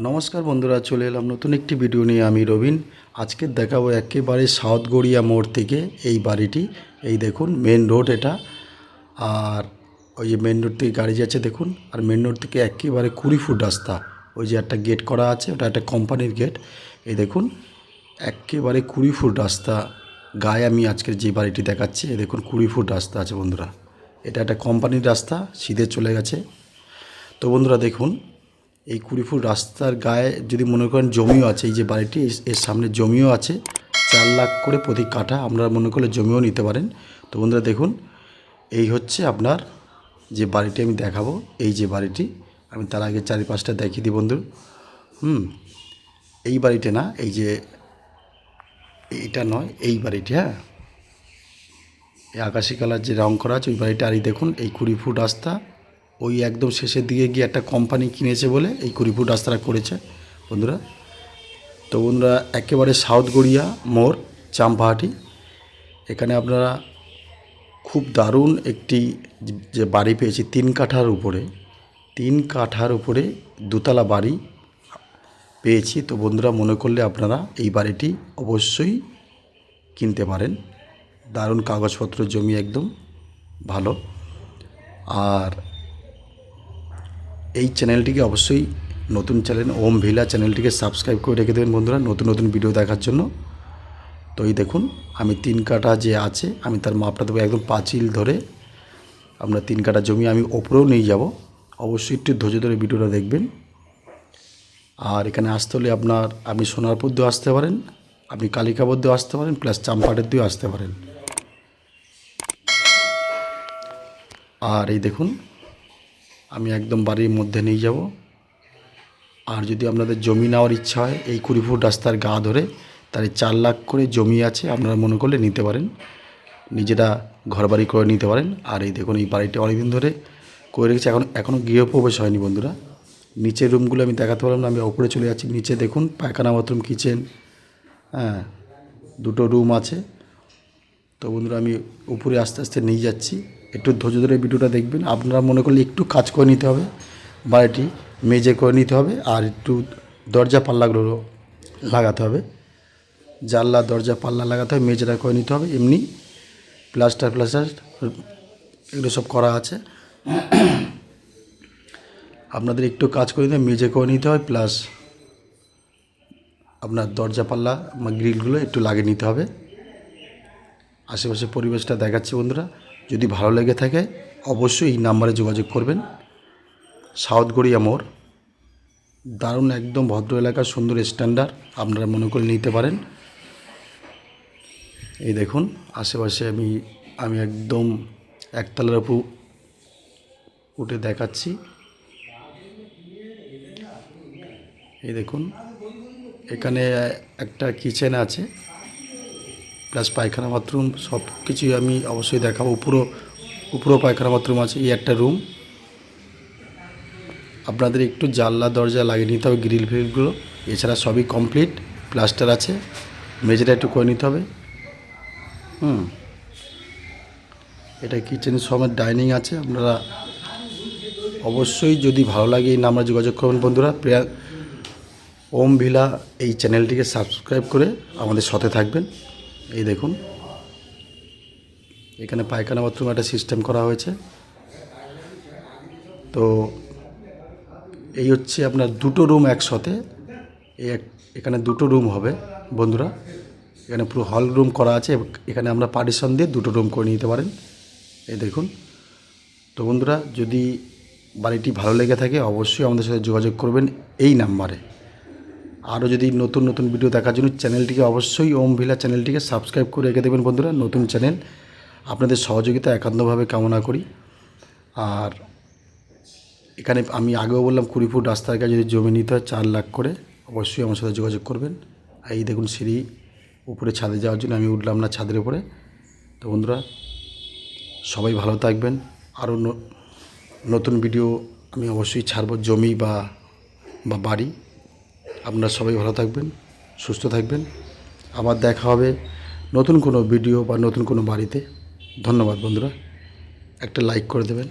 নমস্কার বন্ধুরা, চলে এলাম নতুন একটি ভিডিও নিয়ে। আমি রবিন। আজকে দেখাবো একেবারে সাউথ গড়িয়া মোড় থেকে এই বাড়িটি। এই দেখুন মেন রোড এটা, আর ওই যে মেন রোড থেকে গাড়ি যাচ্ছে দেখুন, আর মেন রোড থেকে একেবারে 20 ফুট রাস্তা। ওই যে একটা গেট করা আছে, ওটা একটা কোম্পানির গেট। এই দেখুন একেবারে 20 ফুট রাস্তা গায়ে আমি আজকের যে বাড়িটি দেখাচ্ছি। এই দেখুন 20 ফুট রাস্তা আছে বন্ধুরা। এটা একটা কোম্পানির রাস্তা, সিধে চলে গেছে। তো বন্ধুরা দেখুন, এই 20 ফুট রাস্তার গায়ে যদি মনে করেন জমিও আছে, এই যে বাড়িটি এর সামনে জমিও আছে 4 লাখ করে প্রতি কাঠা। আপনারা মনে করলে জমিও নিতে পারেন। তো বন্ধুরা দেখুন, এই হচ্ছে আপনার যে বাড়িটি আমি দেখাবো। এই যে বাড়িটি, আমি তার আগে চারিপাশটা দেখিয়ে দিই বন্ধু। এই বাড়িটা না, এই যে এইটা নয়, এই বাড়িটি, হ্যাঁ, এই আকাশি কালার যে রং করা আছে ওই বাড়িটা। আর এই দেখুন এই 20 ফুট রাস্তা, ওই একদম শেষের দিকে গিয়ে একটা কোম্পানি কিনেছে বলে এই 20 ফুট রাস্তাটা করেছে বন্ধুরা। তো বন্ধুরা একেবারে সাউথ গড়িয়া মোড়, চাম্পাহাটি। এখানে আপনারা খুব দারুণ একটি যে বাড়ি পেয়েছি 3 কাঠার উপরে, 3 কাঠার উপরে দোতলা বাড়ি পেয়েছি। তো বন্ধুরা মনে করলে আপনারা এই বাড়িটি অবশ্যই কিনতে পারেন। দারুণ কাগজপত্র, জমি একদম ভালো। আর এই চ্যানেলটিকে অবশ্যই, নতুন চ্যানেল ওম ভিলা চ্যানেলটিকে সাবস্ক্রাইব করে রেখে দেবেন বন্ধুরা, নতুন নতুন ভিডিও দেখার জন্য। তো এই দেখুন আমি 3 কাঠা যে আছে, আমি তার মাপটা দেবো একদম পাঁচিল ধরে। আমরা 3 কাঠা জমি আমি ওপরেও নিয়ে যাব, অবশ্যই একটু ধৈর্য ধরে ভিডিওটা দেখবেন। আর এখানে আসতে হলে আপনি সোনারপুর দিয়েও আসতে পারেন, আপনি কালিকাবর দিয়েও আসতে পারেন, প্লাস চাম্পাহাটের দিয়েও আসতে পারেন। আর এই দেখুন আমি একদম বাড়ির মধ্যে নিয়ে যাব। আর যদি আপনাদের জমি নেওয়ার ইচ্ছা হয় এই 20 ফুট রাস্তার গা ধরে, তাহলে 4 লাখ করে জমি আছে, আপনারা মনে করলে নিতে পারেন, নিজেরা ঘরবাড়ি করে নিতে পারেন। আর এই দেখুন এই বাড়িটি অনেকদিন ধরে করে রেখেছে, এখনও গৃহপ্রবেশ হয়নি বন্ধুরা। নিচের রুমগুলো আমি দেখাতে পারলাম না, আমি ওপরে চলে যাচ্ছি। নিচে দেখুন পায়খানা, বাথরুম, কিচেন, হ্যাঁ, 2টো রুম আছে। তো বন্ধুরা আমি উপরে আস্তে আস্তে নিয়ে যাচ্ছি, একটু ধৈর্য ধরে ভিডিওটা দেখবেন। আপনারা মনে করলে একটু কাজ করে নিতে হবে, বাড়িটি মেজে করে নিতে হবে, আর একটু দরজা পাল্লাগুলো লাগাতে হবে, জানলা দরজা পাল্লা লাগাতে হবে, মেজেটা করে নিতে হবে। এমনি প্লাস্টার এগুলো সব করা আছে। আপনাদের একটু কাজ করে নিতে হবে, মেজে করে নিতে হবে, প্লাস আপনার দরজা পাল্লা গ্রিলগুলো একটু লাগিয়ে নিতে হবে। আশেপাশে পরিবেশটা দেখাচ্ছি বন্ধুরা, যদি ভালো লেগে থাকে অবশ্যই এই নাম্বারে যোগাযোগ করবেন। সাউথ গড়িয়া মোড়, দারুণ একদম ভদ্র এলাকা, সুন্দর স্ট্যান্ডার্ড, আপনারা মনে করে নিতে পারেন। এই দেখুন আশেপাশে আমি একদম একতলার উপর উঠে দেখাচ্ছি। এই দেখুন এখানে একটা কিচেন আছে, প্লাস পায়খানা বাথরুম, সব কিছুই আমি অবশ্যই দেখাবো। উপরও পায়খানা বাথরুম আছে। এই একটা রুম, আপনাদের একটু জানলা দরজা লাগিয়ে নিতে হবে, গ্রিল ফিলগুলো, এছাড়া সবই কমপ্লিট, প্লাস্টার আছে, মেঝেটা একটু করে নিতে হবে। এটা কিচেন সমেত ডাইনিং আছে। আপনারা অবশ্যই যদি ভালো লাগে এই নাম্বারে যোগাযোগ করবেন বন্ধুরা। ওম ভিলা এই চ্যানেলটিকে সাবস্ক্রাইব করে আমাদের সাথে থাকবেন। এই দেখুন এখানে পায়খানা বাথরুম একটা সিস্টেম করা হয়েছে। তো এই হচ্ছে আপনার 2টো রুম একসাথে, এখানে 2টো রুম হবে বন্ধুরা। এখানে পুরো হল রুম করা আছে, এখানে আমরা পার্টিশন দিয়ে 2টো রুম করে নিতে পারেন। এই দেখুন। তো বন্ধুরা যদি বাড়িটি ভালো লেগে থাকে অবশ্যই আমাদের সাথে যোগাযোগ করবেন এই নাম্বারে। আরও যদি নতুন নতুন ভিডিও দেখার জন্য চ্যানেলটিকে অবশ্যই ওম ভিলা চ্যানেলটিকে সাবস্ক্রাইব করে রেখে দেবেন বন্ধুরা। নতুন চ্যানেল, আপনাদের সহযোগিতা একান্তভাবে কামনা করি। আর এখানে আমি আগেও বললাম 20 ফুট রাস্তার কাছে যদি জমি নিতে হয় 4 লাখ করে, অবশ্যই আমার সাথে যোগাযোগ করবেন। এই দেখুন সিঁড়ি, উপরে ছাদে যাওয়ার জন্য আমি উঠলাম না ছাদের উপরে। তো বন্ধুরা সবাই ভালো থাকবেন। আরও নতুন ভিডিও আমি অবশ্যই ছাড়বো, জমি বা বাড়ি। আপনারা সবাই ভালো থাকবেন, সুস্থ থাকবেন। আবার দেখা হবে নতুন কোনো ভিডিও বা নতুন কোনো বাড়িতে। ধন্যবাদ বন্ধুরা, একটা লাইক করে দেবেন।